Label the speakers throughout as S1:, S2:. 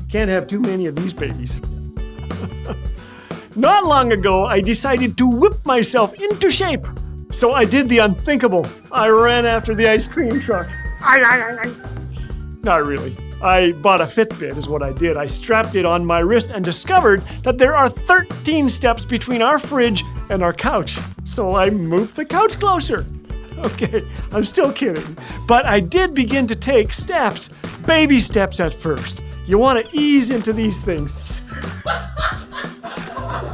S1: Can't have too many of these babies. Not long ago, I decided to whip myself into shape. So I did the unthinkable. I ran after the ice cream truck. Not really. I bought a Fitbit is what I did. I strapped it on my wrist and discovered that there are 13 steps between our fridge and our couch. So I moved the couch closer. Okay, I'm still kidding. But I did begin to take steps, baby steps at first. You want to ease into these things.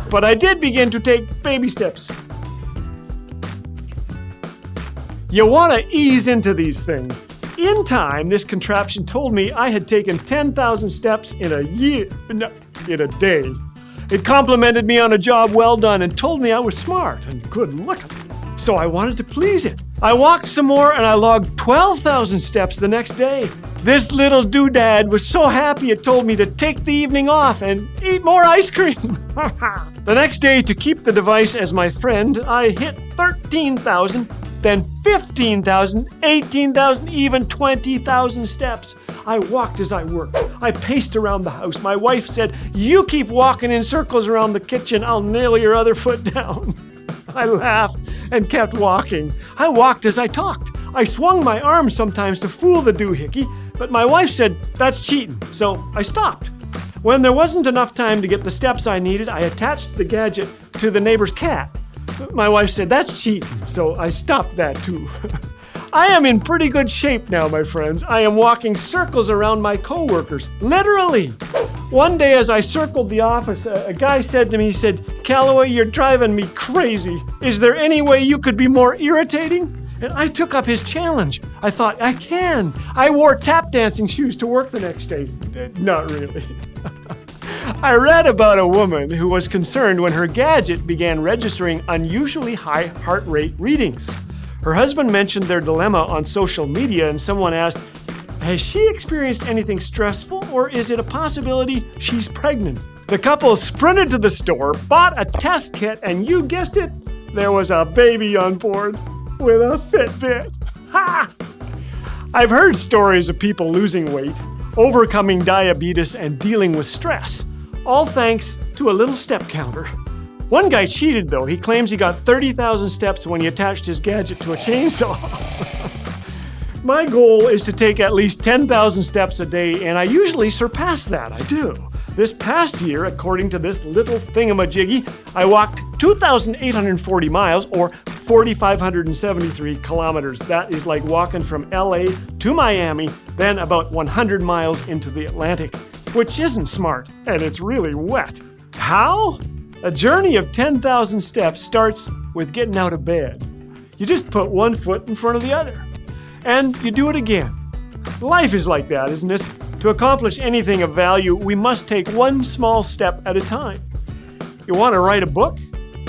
S1: But I did begin to take baby steps. You want to ease into these things. In time, this contraption told me I had taken 10,000 steps in a day. It complimented me on a job well done and told me I was smart and good looking. So I wanted to please it. I walked some more and I logged 12,000 steps the next day. This little doodad was so happy it told me to take the evening off and eat more ice cream. The next day, to keep the device as my friend, I hit 13,000, then 15,000, 18,000, even 20,000 steps. I walked as I worked. I paced around the house. My wife said, "You keep walking in circles around the kitchen, I'll nail your other foot down." I laughed and kept walking. I walked as I talked. I swung my arms sometimes to fool the doohickey, but my wife said, "That's cheating," so I stopped. When there wasn't enough time to get the steps I needed, I attached the gadget to the neighbor's cat. My wife said, "That's cheating," so I stopped that too. I am in pretty good shape now, my friends. I am walking circles around my coworkers, literally. One day as I circled the office, a guy said to me, he said, "Callaway, you're driving me crazy. Is there any way you could be more irritating?" And I took up his challenge. I thought, I can. I wore tap dancing shoes to work the next day. Not really. I read about a woman who was concerned when her gadget began registering unusually high heart rate readings. Her husband mentioned their dilemma on social media and someone asked, "Has she experienced anything stressful or is it a possibility she's pregnant?" The couple sprinted to the store, bought a test kit, and you guessed it, there was a baby on board with a Fitbit. Ha! I've heard stories of people losing weight, overcoming diabetes, and dealing with stress, all thanks to a little step counter. One guy cheated though. He claims he got 30,000 steps when he attached his gadget to a chainsaw. My goal is to take at least 10,000 steps a day, and I usually surpass that. I do. This past year, according to this little thingamajiggy, I walked 2,840 miles, or 4,573 kilometers. That is like walking from LA to Miami, then about 100 miles into the Atlantic, which isn't smart, and it's really wet. How? A journey of 10,000 steps starts with getting out of bed. You just put one foot in front of the other, and you do it again. Life is like that, isn't it? To accomplish anything of value, we must take one small step at a time. You want to write a book?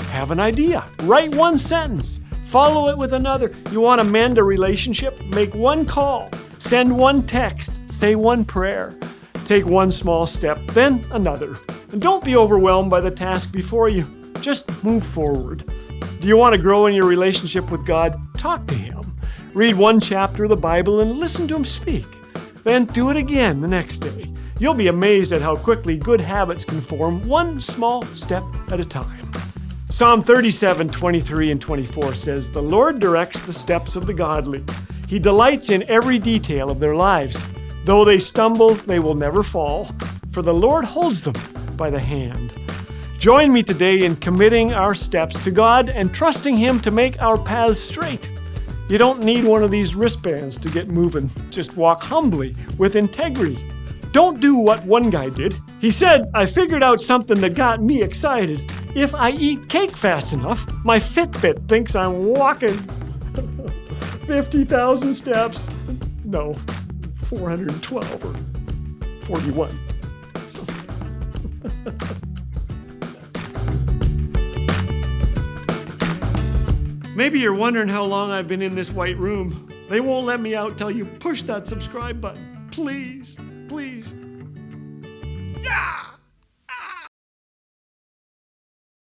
S1: Have an idea. Write one sentence. Follow it with another. You want to mend a relationship? Make one call. Send one text. Say one prayer. Take one small step, then another. And don't be overwhelmed by the task before you. Just move forward. Do you want to grow in your relationship with God? Talk to Him. Read one chapter of the Bible and listen to Him speak. Then do it again the next day. You'll be amazed at how quickly good habits can form one small step at a time. Psalm 37, 23 and 24 says, "The Lord directs the steps of the godly. He delights in every detail of their lives. Though they stumble, they will never fall, for the Lord holds them by the hand." Join me today in committing our steps to God and trusting Him to make our paths straight. You don't need one of these wristbands to get moving. Just walk humbly with integrity. Don't do what one guy did. He said, "I figured out something that got me excited. If I eat cake fast enough, my Fitbit thinks I'm walking 50,000 steps." No, 412 or 41. So. Maybe you're wondering how long I've been in this white room. They won't let me out till you push that subscribe button. Please, please. Yeah!